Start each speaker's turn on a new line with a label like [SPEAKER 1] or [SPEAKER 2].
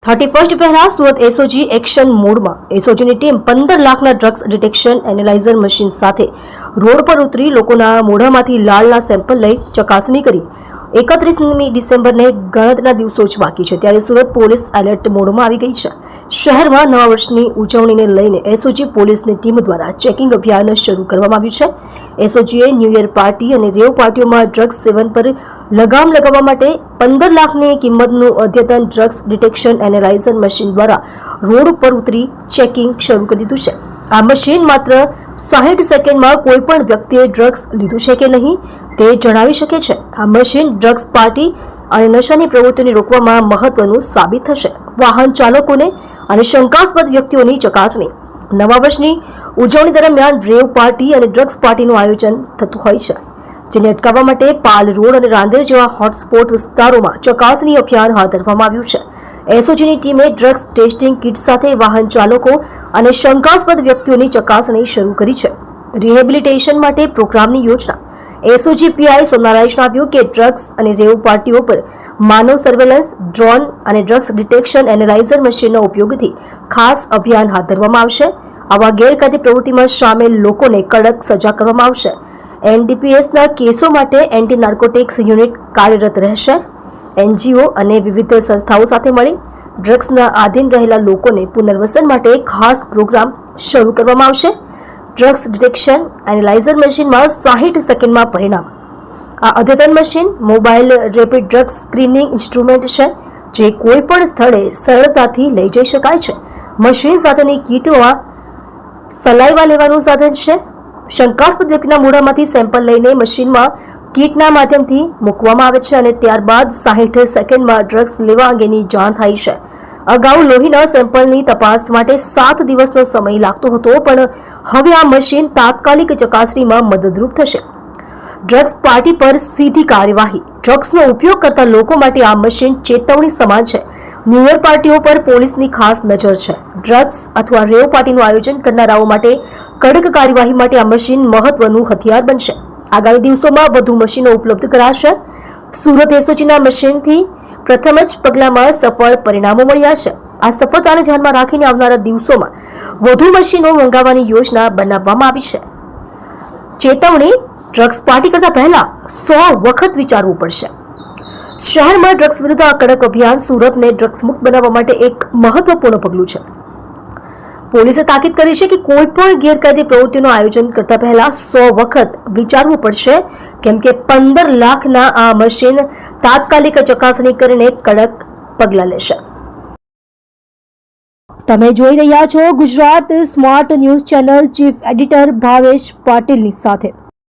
[SPEAKER 1] 31 પહેલા Surat SOG action મોડમાં એસઓજીની team 15 લાખના ડ્રગ્સ ડિટેક્શન એનાલાઇઝર મશીન સાથે રોડ પર ઉતરી લોકોના મોઢામાંથી લાળના સેમ્પલ લઈ ચકાસણી કરી. 31મી ડિસેમ્બરને ગણતરીના દિવસો જ બાકી છે ત્યારે સુરત પોલીસ એલર્ટ મોડમાં આવી ગઈ છે. શહેરમાં નવા વર્ષની ઉજવણીને લઈને એસઓજી પોલીસની ટીમ દ્વારા ચેકિંગ અભિયાન શરૂ કરવામાં આવ્યું છે. એસઓજીએ ન્યૂ યર પાર્ટી અને રેવ પાર્ટીઓમાં ડ્રગ્સ સેવન પર લગામ લગાવવા માટે 15 લાખની કિંમતનું અદ્યતન ડ્રગ્સ ડિટેક્શન એનાલાઇઝર મશીન દ્વારા રોડ ઉપર ઉતરી ચેકિંગ શરૂ કરી દીધું છે. આ મશીન માત્ર 60 સેકન્ડમાં કોઈ પણ વ્યક્તિએ ડ્રગ્સ લીધું છે કે નહીં તે જણાવી શકે છે. આ મશીન ડ્રગ્સ પાર્ટી અને નશાની પ્રવૃત્તિને રોકવામાં મહત્વનું સાબિત થશે. વાહન ચાલકોને અને શંકાસ્પદ વ્યક્તિઓની ચકાસણી. નવા વર્ષની ઉજવણી દરમિયાન રેવ પાર્ટી અને ડ્રગ્સ પાર્ટીનું આયોજન થતું હોય છે, જેને અટકાવવા માટે પાલ રોડ અને રાંદેર જેવા હોટસ્પોટ વિસ્તારોમાં ચકાસણી અભિયાન હાથ ધરવામાં આવ્યું છે. એસઓજીની ટીમે ડ્રગ્સ ટેસ્ટિંગ કિટ સાથે વાહન ચાલકો અને શંકાસ્પદ વ્યક્તિઓની ચકાસણી શરૂ કરી છે. રિહેબિલિટેશન માટે પ્રોગ્રામની યોજના. એસઓજી પીઆઈ સોમનારાયણ જણાવ્યું કે ડ્રગ્સ અને રેવ પાર્ટીઓ પર માનવ સર્વેલન્સ, ડ્રોન અને ડ્રગ્સ ડિટેક્શન એનાલાઇઝર મશીનના ઉપયોગથી ખાસ અભિયાન હાથ ધરવામાં આવશે. આવા ગેરકાયદે પ્રવૃત્તિમાં સામેલ લોકોને કડક સજા કરવામાં આવશે. એનડીપીએસના કેસો માટે એન્ટી નાર્કોટિક્સ યુનિટ કાર્યરત રહેશે. એનજીઓ અને વિવિધ સંસ્થાઓ સાથે મળી ડ્રગ્સના આધીન રહેલા લોકોને પુનર્વસન માટે ખાસ પ્રોગ્રામ શરૂ કરવામાં આવશે. ડ્રગ્સ ડિટેક્શન એનાલાઇઝર મશીનમાં 60 સેકન્ડમાં પરિણામ. આ અદ્યતન machine mobile rapid drugs screening instrument છે, જે કોઈ પણ સ્થળે સરળતાથી લઈ જઈ શકાય છે. મશીન સાથેની કીટમાં સલાઈવા લેવાનું સાધન છે. શંકાસ્પદ વ્યક્તિના મોઢામાંથી સેમ્પલ લઈને મશીનમાં કીટના માધ્યમથી મૂકવામાં આવે છે અને ત્યારબાદ 60 સેકન્ડમાં ડ્રગ્સ લેવા અંગેની જાણ થાય છે. અગાઉ લોહીના સેમ્પલની તપાસ માટે 7 દિવસનો સમય લાગતો હતો, પણ હવે આ મશીન તાત્કાલિક ચકાસણીમાં મદદરૂપ થશે. ડ્રગ્સ પાર્ટી પર સીધી કાર્યવાહી. ડ્રગ્સનો ઉપયોગ કરતા લોકો માટે આ મશીન ચેતવણી સમાન છે. ન્યૂ યર પાર્ટીઓ પર પોલીસની ખાસ નજર છે. ડ્રગ્સ અથવા રેવ પાર્ટીનું આયોજન કરનારાઓ માટે કડક કાર્યવાહી માટે આ મશીન મહત્વનું હથિયાર બનશે. આગામી દિવસોમાં વધુ મશીનો ઉપલબ્ધ કરાશે. સુરત એસઓજીના મશીનથી પ્રથમ જ પગલામાં સફળ પરિણામો મળ્યા છે. આ સફળતાને ધ્યાનમાં રાખીને આવનારા દિવસોમાં વધુ મશીનો મંગાવવાની યોજના બનાવવામાં આવી છે. ચેતવણી. ડ્રગ્સ પાર્ટી કરતા પહેલા 100 વખત વિચારવું પડશે. શહેરમાં ડ્રગ્સ વિરુદ્ધ આ કડક અભિયાન સુરતને ડ્રગ્સ મુક્ત બનાવવા માટે એક મહત્વપૂર્ણ પગલું છે. પોલીસે તાકીદ કરી છે કે કોઈ પણ ગેરકાયદે પ્રવૃત્તિનું આયોજન કરતા પહેલા 100 વખત વિચારવું પડશે, કેમ કે 15 લાખના આ મશીન તાત્કાલિક ચકાસણી કરીને કડક પગલાં લેશે. તમે જોઈ રહ્યા છો Gujarat smart news channel. Chief editor Bhavesh પાટીલની સાથે.